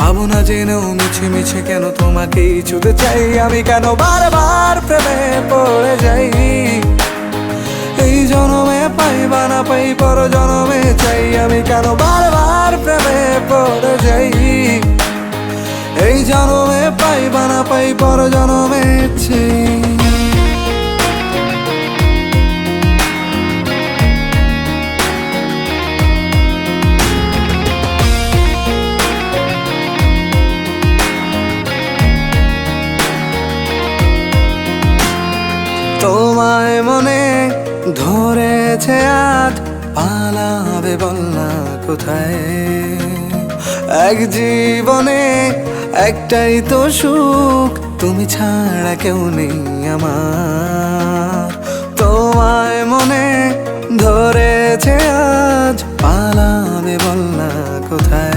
ভাবনা জেনেও মিছে মিছে কেন তোমাকেই ছুতে চাই আমি, কেন বারবার প্রেমে পড়ে যাই। এই জনমে পাই বা না পাই পর জনমে চাই আমি, কেন বারবার প্রেমে পড়ে যাই। এই জনমে পাই বা না পাই পর জনমে চাই। তোমায় মনে ধরেছে আজ, পালাবে বল না কোথায়। এক জীবনে একটাই তো সুখ, তুমি ছাড়া কেউ নেই আমার। তোমায় মনে ধরেছে আজ, পালাবে বল না কোথায়।